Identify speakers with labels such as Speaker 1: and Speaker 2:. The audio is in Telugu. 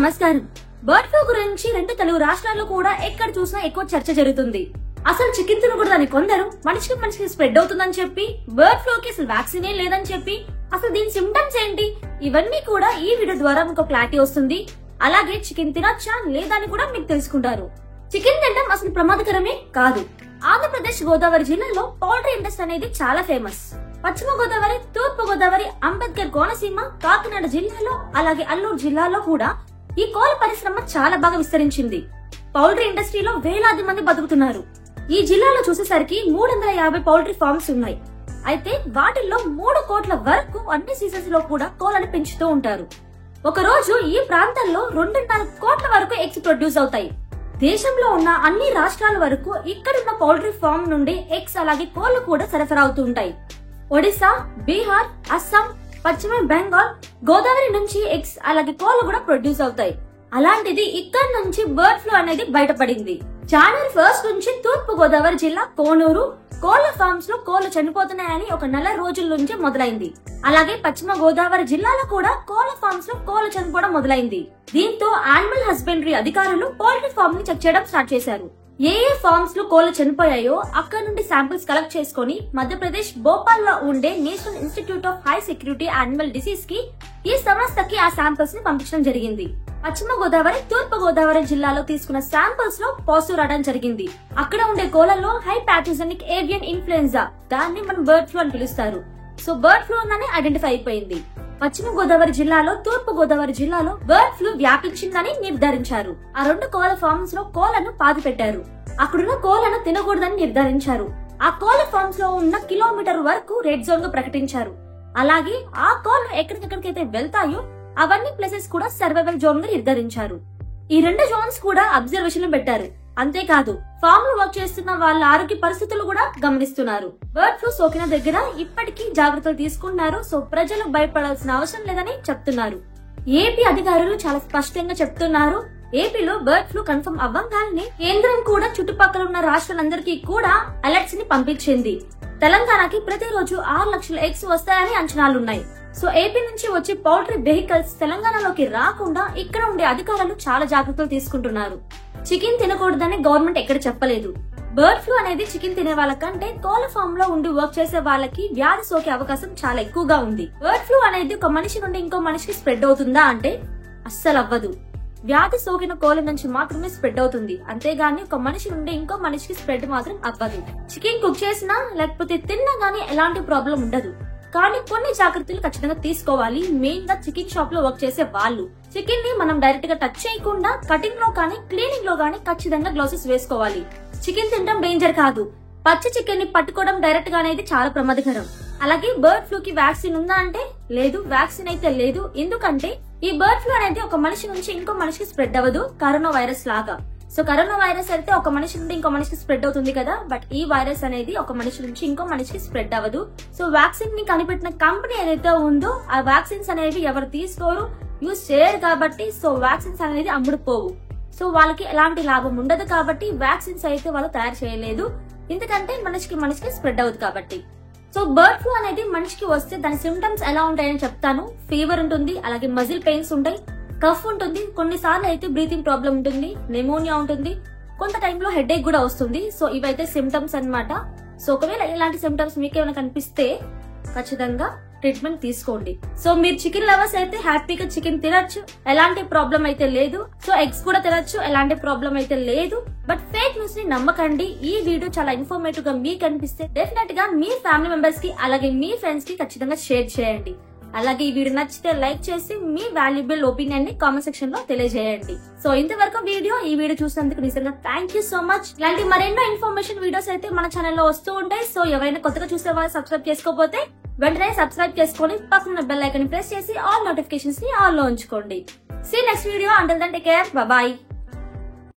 Speaker 1: నమస్కారం. బర్డ్ ఫ్లూ గురించి రెండు తెలుగు రాష్ట్రాల్లో కూడా ఎక్కడ చూసినా ఎక్కువ చర్చ జరుగుతుంది. అసలు చికెన్ తినకూడదని కొందరు, మనిషికి స్ప్రెడ్ అవుతుందని చెప్పి, బర్డ్ ఫ్లూకి అసలు వ్యాక్సినే లేదని చెప్పి, అసలు దీని సిమ్టమ్స్ ఏంటి, ఇవన్నీ కూడా ఈ వీడియో ద్వారా మీకు క్లారిటీ వస్తుంది. అలాగే చికెన్ తినొచ్చా లేదా అని కూడా మీకు తెలుసుకుంటారు. చికెన్ తినడం అసలు ప్రమాదకరమే కాదు. ఆంధ్రప్రదేశ్ గోదావరి జిల్లాలో పౌల్ట్రీ ఇండస్ట్రీ అనేది చాలా ఫేమస్. పశ్చిమ గోదావరి, తూర్పు గోదావరి, అంబేద్కర్ కోనసీమ, కాకినాడ జిల్లాలో అలాగే అల్లూరు జిల్లాలో కూడా ఈ కోళ్ల పరిశ్రమ చాలా బాగా విస్తరించింది. పౌల్ట్రీ ఇండస్ట్రీలో వేలాది మంది బతుకుతున్నారు. ఈ జిల్లాలో చూసేసరికి 350 పౌల్ట్రీ ఫార్మ్స్ ఉన్నాయి. అయితే వాటిల్లో 3 కోట్ల వరకు అన్ని సీజన్స్ లో కూడా కోళ్లను పెంచుతూ ఉంటారు. ఒక రోజు ఈ ప్రాంతాల్లో 2.5 కోట్ల వరకు ఎగ్స్ ప్రొడ్యూస్ అవుతాయి. దేశంలో ఉన్న అన్ని రాష్ట్రాల వరకు ఇక్కడున్న పౌల్ట్రీ ఫార్మ్ నుండి ఎగ్స్ అలాగే కోళ్లు కూడా సరఫరా అవుతూ ఉంటాయి. ఒడిశా, బీహార్, అస్సాం, పశ్చిమ బెంగాల్, గోదావరి నుంచి ఎగ్స్ అలాగే కోళ్లు కూడా ప్రొడ్యూస్ అవుతాయి. అలాంటిది ఇక్కడ నుంచి బర్డ్ ఫ్లూ అనేది బయటపడింది. జనవరి 1 నుంచి తూర్పు గోదావరి జిల్లా కోనూరు కోళ్ల ఫార్మ్స్ లో కోళ్లు చనిపోతున్నాయని ఒక నెల రోజుల నుంచి మొదలైంది. అలాగే పశ్చిమ గోదావరి జిల్లాలో కూడా కోళ్ల ఫార్మ్స్ లో కోళ్లు చనిపోవడం మొదలైంది. దీంతో యానిమల్ హస్బెండరీ అధికారులు పౌల్ట్రీ ఫార్మ్ ని చెక్ చేయడం స్టార్ట్ చేశారు. ఏ ఫార్మ్స్ లో కోళ్లు చనిపోయాయో అక్కడ నుండి శాంపిల్స్ కలెక్ట్ చేసుకుని మధ్యప్రదేశ్ భోపాల్ లో ఉండే national institute of high security animal disease కి ఈ సంస్థకి ఆ శాంపిల్స్ ని పంపించడం జరిగింది. పశ్చిమ గోదావరి, తూర్పు గోదావరి జిల్లాలో తీసుకున్న శాంపిల్స్ లో పాజిటివ్ రావడం జరిగింది. అక్కడ ఉండే కోళ్లలో హై పాథోజెనిక్ ఏవియన్ ఇన్ఫ్లుయెన్జా, దాన్ని మనం బర్డ్ ఫ్లూ అని పిలుస్తారు. సో బర్డ్ ఫ్లూ అని ఐడెంటిఫై అయిపోయింది. పశ్చిమ గోదావరి జిల్లాలో, తూర్పు గోదావరి జిల్లాలో బర్డ్ ఫ్లూ వ్యాపించిందని నిర్ధారించారు. ఆ 2 కోళ్ల ఫార్మ్స్ లో కోళ్లను పాతి పెట్టారు. అక్కడున్న కోళ్లను తినకూడదని నిర్ధారించారు. ఆ కోళ్ల ఫార్మ్స్ లో ఉన్న కిలోమీటర్ వరకు రెడ్ జోన్ గా ప్రకటించారు. అలాగే ఆ కోళ్లు ఎక్కడికెక్కడికైతే వెళ్తాయో అవన్నీ ప్లేసెస్ కూడా సర్వైవల్ జోన్ గా నిర్ధారించారు. ఈ 2 జోన్స్ కూడా అబ్జర్వేషన్ లో పెట్టారు. అంతేకాదు ఫామ్ లో వర్క్ చేస్తున్న వాళ్ళ ఆరోగ్య పరిస్థితులు కూడా గమనిస్తున్నారు. బర్డ్ ఫ్లూ సోకిన దగ్గర ఇప్పటికీ జాగ్రత్తలు తీసుకున్నారు. సో ప్రజలు భయపడాల్సిన అవసరం లేదని చెప్తున్నారు. ఏపీ అధికారులు చాలా స్పష్టంగా చెప్తున్నారు. ఏపీలో బర్డ్ ఫ్లూ కన్ఫర్మ్ అవ్వగానే కేంద్రం కూడా చుట్టుపక్కల ఉన్న రాష్ట్రాలందరికీ కూడా అలర్ట్స్ ని పంపించింది. తెలంగాణకి ప్రతిరోజు 6 లక్షల ఎగ్స్ వస్తాయని అంచనాలున్నాయి. సో ఏపీ నుంచి వచ్చే పౌల్ట్రీ వెహికల్స్ తెలంగాణలోకి రాకుండా ఇక్కడ ఉండే అధికారులు చాలా జాగ్రత్తలు తీసుకుంటున్నారు. చికెన్ తినకూడదని గవర్నమెంట్ ఎక్కడ చెప్పలేదు. బర్డ్ ఫ్లూ అనేది చికెన్ తినే వాళ్ళకంటే కోళ్ల ఫామ్ లో ఉండి వర్క్ చేసే వాళ్ళకి వ్యాధి సోకే అవకాశం చాలా ఎక్కువగా ఉంది. బర్డ్ ఫ్లూ అనేది ఒక మనిషి నుండి ఇంకో మనిషికి స్ప్రెడ్ అవుతుందా అంటే అస్సలు అవ్వదు. వ్యాధి సోకిన కోళ్ల నుంచి మాత్రమే స్ప్రెడ్ అవుతుంది. అంతేగాని ఒక మనిషి నుండి ఇంకో మనిషికి స్ప్రెడ్ మాత్రం అవ్వదు. చికెన్ కుక్ చేసినా లేకపోతే తిన్నా గానీ ఎలాంటి ప్రాబ్లం ఉండదు. కానీ కొన్ని జాగ్రత్తలు ఖచ్చితంగా తీసుకోవాలి. మెయిన్ గా చికెన్ షాప్ లో వర్క్ చేసే వాళ్ళు చికెన్ ని మనం డైరెక్ట్ గా టచ్ చేయకుండా కటింగ్ లో కానీ క్లీనింగ్ లో కానీ ఖచ్చితంగా గ్లౌసెస్ వేసుకోవాలి. చికెన్ తినడం డేంజర్ కాదు. పచ్చి చికెన్ ని పట్టుకోవడం డైరెక్ట్ గా అనేది చాలా ప్రమాదకరం. అలాగే బర్డ్ ఫ్లూ కి వ్యాక్సిన్ ఉందా అంటే లేదు, వ్యాక్సిన్ అయితే లేదు. ఎందుకంటే ఈ బర్డ్ ఫ్లూ అనేది ఒక మనిషి నుంచి ఇంకో మనిషికి స్ప్రెడ్ అవ్వదు, కరోనా వైరస్ లాగా. సో కరోనా వైరస్ అయితే ఒక మనిషి నుండి ఇంకో మనిషికి స్ప్రెడ్ అవుతుంది కదా, బట్ ఈ వైరస్ అనేది ఒక మనిషి నుంచి ఇంకో మనిషికి స్ప్రెడ్ అవ్వదు. సో వ్యాక్సిన్ ని కనిపెట్టిన కంపెనీ ఏదైతే ఉందో ఆ వ్యాక్సిన్స్ అనేవి ఎవరు తీసుకోరు, యూజ్ చేయరు కాబట్టి సో వ్యాక్సిన్స్ అనేది అమ్ముడుపోవు. సో వాళ్ళకి ఎలాంటి లాభం ఉండదు కాబట్టి వ్యాక్సిన్స్ అయితే వాళ్ళు తయారు చేయలేదు. ఎందుకంటే మనిషికి స్ప్రెడ్ అవుతుంది కాబట్టి. సో బర్డ్ ఫ్లూ అనేది మనిషికి వస్తే దాని సిమ్టమ్స్ ఎలా ఉంటాయని చెప్తాను. ఫీవర్ ఉంటుంది, అలాగే మజిల్ పెయిన్స్ ఉంటాయి, కఫ్ ఉంటుంది, కొన్నిసార్లు అయితే బ్రీతింగ్ ప్రాబ్లం ఉంటుంది, నిమోనియా ఉంటుంది, కొంత టైంలో హెడేక్ కూడా వస్తుంది. సో ఇవైతే సిమ్టమ్స్ అన్నమాట. సో ఒకవేళ ఇలాంటి సిమ్టమ్స్ మీకు ఏమైనా కనిపిస్తే ఖచ్చితంగా ట్రీట్మెంట్ తీసుకోండి. సో మీరు చికెన్ లవర్స్ అయితే హ్యాపీగా చికెన్ తినొచ్చు, ఎలాంటి ప్రాబ్లం అయితే లేదు. సో ఎగ్స్ కూడా తినొచ్చు, ఎలాంటి ప్రాబ్లం అయితే లేదు. బట్ ఫేక్ న్యూస్ ని నమ్మకండి. ఈ వీడియో చాలా ఇన్ఫర్మేటివ్ గా మీకు అనిపిస్తే డెఫినెట్ గా మీ ఫ్యామిలీ మెంబర్స్ కి అలాగే మీ ఫ్రెండ్స్ కి ఖచ్చితంగా షేర్ చేయండి. అలాగే ఈ వీడియో నచ్చితే లైక్ చేసి మీ వాల్యుబుల్ ఒపీనియన్ ని కామెంట్ సెక్షన్ లో తెలియజేయండి. సో ఇంతవరకు ఈ వీడియో చూసినందుకు నిజంగా థ్యాంక్ యూ సో మచ్. ఇలాంటి మరెన్నో ఇన్ఫర్మేషన్ వీడియోస్ అయితే మన ఛానల్లో వస్తూ ఉంటాయి. సో ఎవరైనా కొత్తగా చూసే వాళ్ళు సబ్స్క్రైబ్ చేసుకోకపోతే వెంటనే సబ్స్క్రైబ్ చేసుకొని పక్కన బెల్ ఐకాన్ ప్రెస్ చేసి ఆల్ నోటిఫికేషన్స్ ని ఆన్ లో ఉంచుకోండి. See next video. Until then take care, bye by.